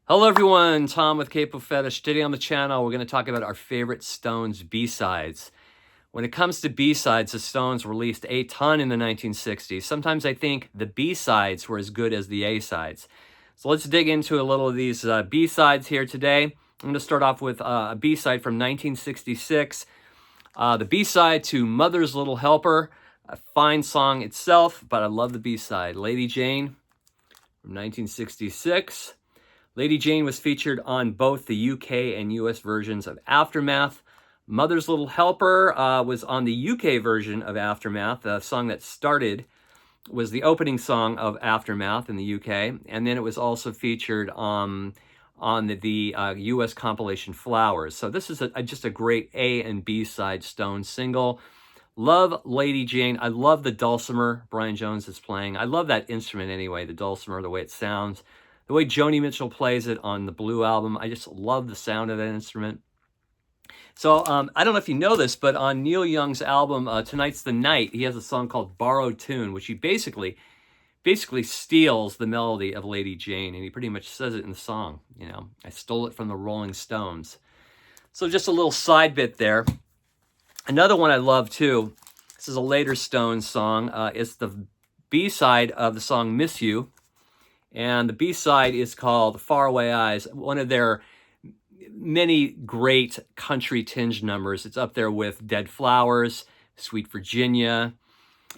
Hello everyone, Tom with Capo Fetish. Today on the channel, we're going to talk about our favorite Stones B-sides. When it comes to B-sides, the Stones released a ton in the 1960s. Sometimes I think the B-sides were as good as the A-sides. So let's dig into a little of these B-sides here today. I'm going to start off with a B-side from 1966. The B-side to Mother's Little Helper, a fine song itself, but I love the B-side. Lady Jane from 1966. Lady Jane was featured on both the UK and US versions of Aftermath. Mother's Little Helper was on the UK version of Aftermath. The song that started was the opening song of Aftermath in the UK, and then it was also featured on the US compilation Flowers. So this is just a great A and B side Stones single. Love Lady Jane. I love the dulcimer Brian Jones is playing. I love that instrument anyway, the dulcimer, the way it sounds. The way Joni Mitchell plays it on the Blue album, I just love the sound of that instrument. So I don't know if you know this, but on Neil Young's album, Tonight's the Night, he has a song called Borrowed Tune, which he basically steals the melody of Lady Jane, and he pretty much says it in the song. You know, I stole it from the Rolling Stones. So just a little side bit there. Another one I love too, this is a later Stones song. It's the B-side of the song Miss You. And the B-side is called Faraway Eyes, one of their many great country-tinged numbers. It's up there with Dead Flowers, Sweet Virginia.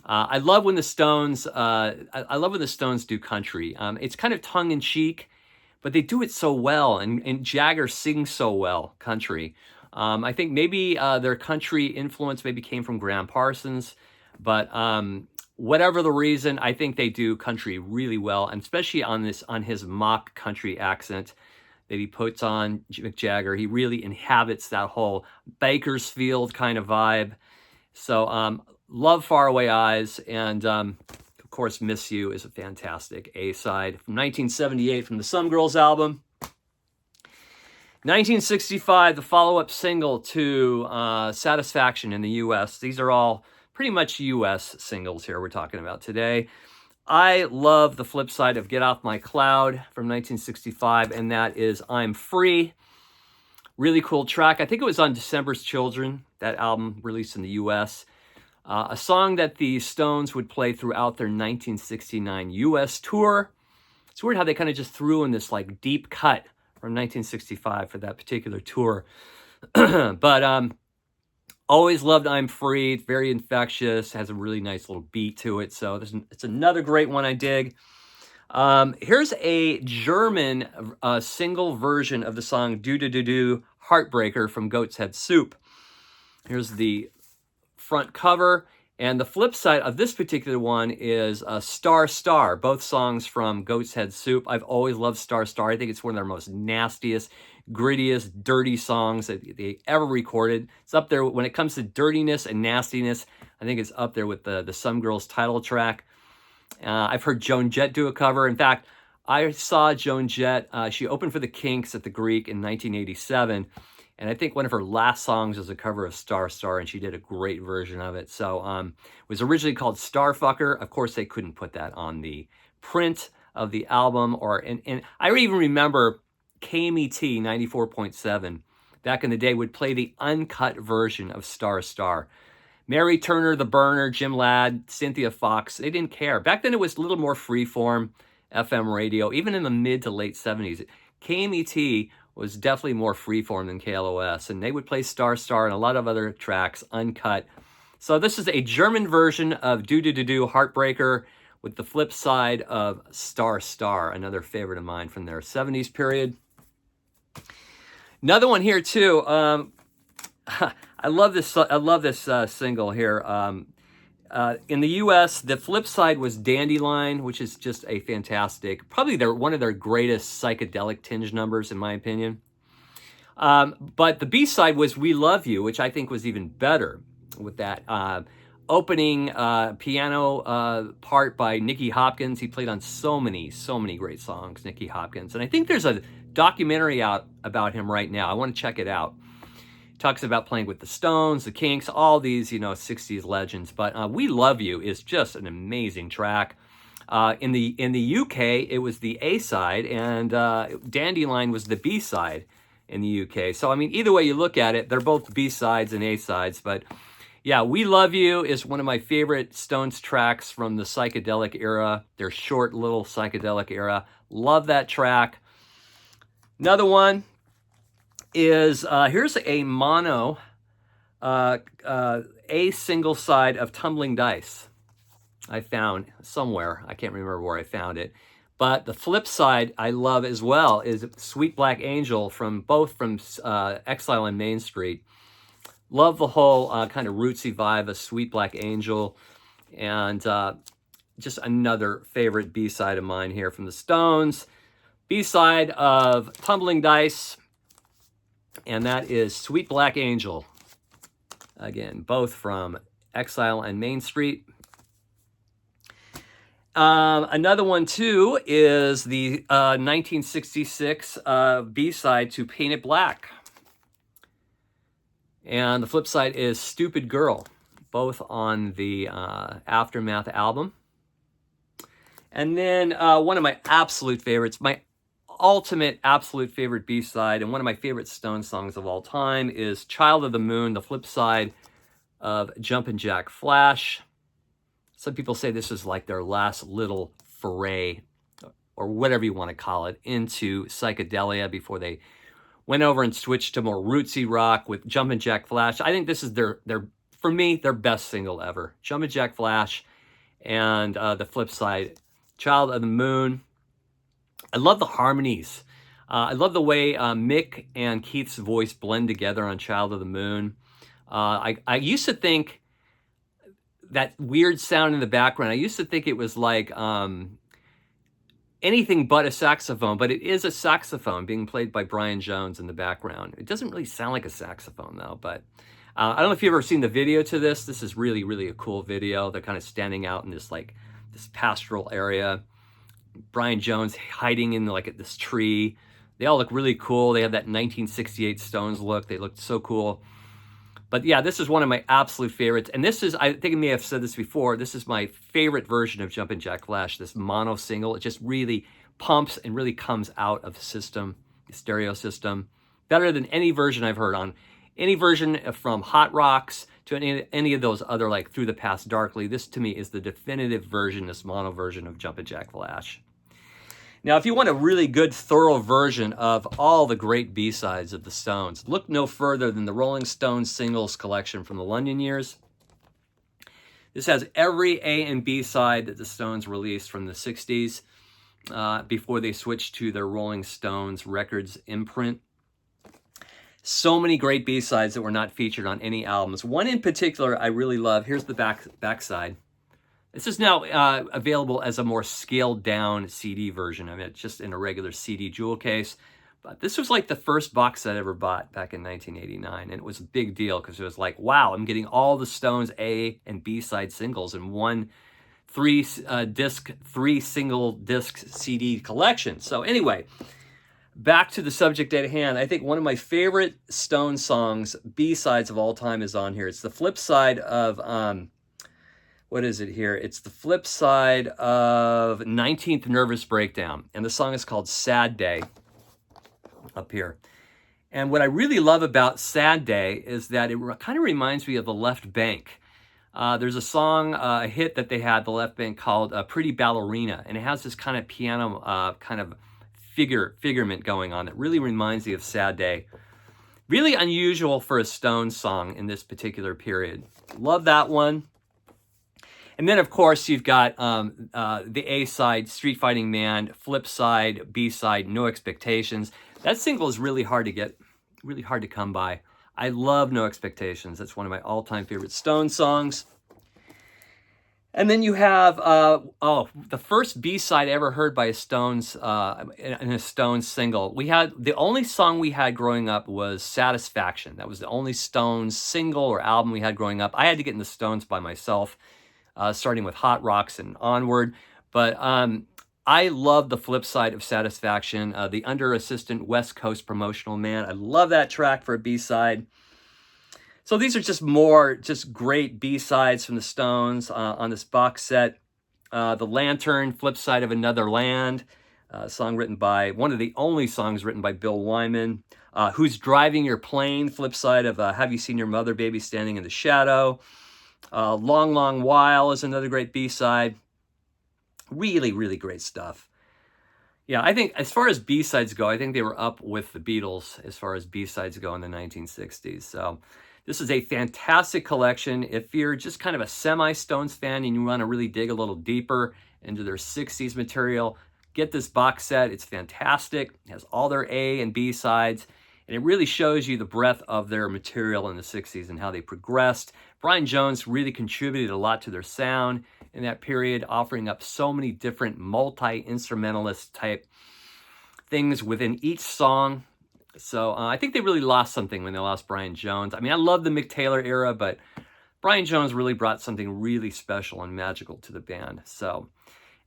I love when the Stones. I love when the Stones do country. It's kind of tongue-in-cheek, but they do it so well, and Jagger sings so well country. I think maybe their country influence maybe came from Graham Parsons, but whatever the reason, I think they do country really well, and especially on his mock country accent that he puts on Mick Jagger. He really inhabits that whole Bakersfield kind of vibe. So love Faraway Eyes, and of course Miss You is a fantastic A-side from 1978 from the Some Girls album. 1965, the follow-up single to Satisfaction in the US. These are all pretty much US singles here we're talking about today. I love the flip side of Get Off My Cloud from 1965, and that is I'm Free. Really cool track. I think it was on December's Children, that album released in the US. A song that the Stones would play throughout their 1969 US tour. It's weird how they kind of just threw in this like deep cut from 1965 for that particular tour. But always loved I'm Free. It's very infectious, has a really nice little beat to it. So it's another great one I dig. Here's a German single version of the song Do Do Do Do Heartbreaker from Goat's Head Soup. Here's the front cover. And the flip side of this particular one is Star Star, both songs from Goat's Head Soup. I've always loved Star Star. I think it's one of their most nastiest, grittiest, dirty songs that they ever recorded. It's up there when it comes to dirtiness and nastiness. I think it's up there with the Some Girls title track. I've heard Joan Jett do a cover. In fact, I saw Joan Jett. She opened for the Kinks at the Greek in 1987. And I think one of her last songs was a cover of Star Star, and she did a great version of it. So it was originally called Starfucker. Of course, they couldn't put that on the print of the album. And I even remember KMET 94.7 back in the day would play the uncut version of Star Star. Mary Turner, The Burner, Jim Ladd, Cynthia Fox, they didn't care. Back then it was a little more freeform FM radio, even in the mid to late 70s. KMET was definitely more freeform than KLOS, and they would play Star Star and a lot of other tracks uncut. So this is a German version of Do Do Do Do Heartbreaker with the flip side of Star Star, another favorite of mine from their 70s period. Another one here too. I love this. I love this single here. In the U.S., the flip side was Dandelion, which is just a fantastic, probably one of their greatest psychedelic tinge numbers, in my opinion. But the B-side was We Love You, which I think was even better with that opening piano part by Nicky Hopkins. He played on so many great songs, Nicky Hopkins. And I think there's a documentary out about him right now. I want to check it out. Talks about playing with the Stones, the Kinks, all these, 60s legends. But We Love You is just an amazing track. In the UK, it was the A side, and Dandelion was the B side in the UK. So I mean, either way you look at it, they're both B sides and A sides. But yeah, "We Love You" is one of my favorite Stones tracks from the psychedelic era. Their short little psychedelic era. Love that track. Another one is here's a mono, a single side of "Tumbling Dice." I found somewhere. I can't remember where I found it. But the flip side I love as well is "Sweet Black Angel" from Exile on Main Street. Love the whole kind of rootsy vibe of "Sweet Black Angel." And just another favorite B-side of mine here from the Stones. B-side of "Tumbling Dice," and that is "Sweet Black Angel." Again, both from Exile on Main Street. Another one, too, is the 1966 B-side to "Paint It Black." And the flip side is "Stupid Girl," both on the Aftermath album. And then one of my absolute favorites, my ultimate absolute favorite B-side, and one of my favorite Stone songs of all time is "Child of the Moon," the flip side of "Jumpin' Jack Flash." Some people say this is like their last little foray, or whatever you want to call it, into psychedelia before they went over and switched to more rootsy rock with "Jumpin' Jack Flash." I think this is their for me, their best single ever. "Jumpin' Jack Flash," and the flip side, "Child of the Moon." I love the harmonies. I love the way Mick and Keith's voice blend together on "Child of the Moon." I used to think that weird sound in the background, I used to think it was like anything but a saxophone, but it is a saxophone being played by Brian Jones in the background. It doesn't really sound like a saxophone, though, but I don't know if you've ever seen the video to this. This is really, really a cool video. They're kind of standing out in this pastoral area. Brian Jones hiding in this tree. They all look really cool. They have that 1968 Stones look. They looked so cool. But yeah, this is one of my absolute favorites. And this is, I think I may have said this before, this is my favorite version of "Jumpin' Jack Flash," this mono single. It just really pumps and really comes out of the system, the stereo system. Better than any version I've heard on. Any version from Hot Rocks to any of those other, like Through the Past Darkly. This, to me, is the definitive version, this mono version of "Jumpin' Jack Flash." Now, if you want a really good, thorough version of all the great B-sides of the Stones, look no further than the Rolling Stones singles collection from the London years. This has every A and B side that the Stones released from the 60s before they switched to their Rolling Stones Records imprint. So many great B-sides that were not featured on any albums. One in particular I really love. Here's the backside. This is now available as a more scaled down CD version of it, just in a regular CD jewel case. But this was like the first box set I ever bought back in 1989. And it was a big deal because it was like, wow, I'm getting all the Stones A and B side singles in one three single disc CD collection. So anyway, back to the subject at hand. I think one of my favorite Stones songs, B-sides of all time, is on here. It's the flip side of... what is it here? It's the flip side of 19th Nervous Breakdown. And the song is called "Sad Day," up here. And what I really love about "Sad Day" is that it kind of reminds me of the Left Bank. There's a song, a hit that they had, the Left Bank, called "Pretty Ballerina." And it has this kind of piano kind of figurement going on that really reminds me of "Sad Day." Really unusual for a Stones song in this particular period. Love that one. And then, of course, you've got the A-side, "Street Fighting Man," flip side, B-side, "No Expectations." That single is really hard to get, really hard to come by. I love "No Expectations." That's one of my all-time favorite Stones songs. And then you have, the first B-side ever heard by a Stones, in a Stones single. The only song we had growing up was "Satisfaction." That was the only Stones single or album we had growing up. I had to get in the Stones by myself. Starting with Hot Rocks and onward. But I love the flip side of "Satisfaction," the Under Assistant West Coast Promotional Man. I love that track for a B-side. So these are just great B-sides from the Stones on this box set. The Lantern, Flip Side of Another Land, song written by, one of the only songs written by Bill Wyman. Who's Driving Your Plane, flip side of Have You Seen Your Mother, Baby Standing in the Shadow. Long, Long While is another great B-side. Really, really great stuff. Yeah, I think as far as B-sides go, I think they were up with the Beatles as far as B-sides go in the 1960s. So this is a fantastic collection. If you're just kind of a semi-Stones fan and you want to really dig a little deeper into their 60s material, get this box set. It's fantastic. It has all their A and B sides, and it really shows you the breadth of their material in the 60s and how they progressed. Brian Jones really contributed a lot to their sound in that period, offering up so many different multi-instrumentalist type things within each song. So I think they really lost something when they lost Brian Jones. I mean, I love the Mick Taylor era, but Brian Jones really brought something really special and magical to the band. So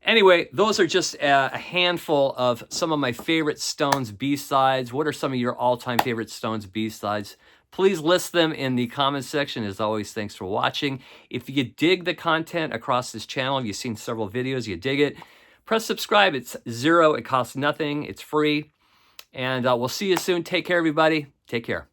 anyway, those are just a handful of some of my favorite Stones B-sides. What are some of your all-time favorite Stones B-sides? Please list them in the comments section. As always, thanks for watching. If you dig the content across this channel, you've seen several videos, you dig it, press subscribe. It's $0. It costs nothing. It's free. And we'll see you soon. Take care, everybody. Take care.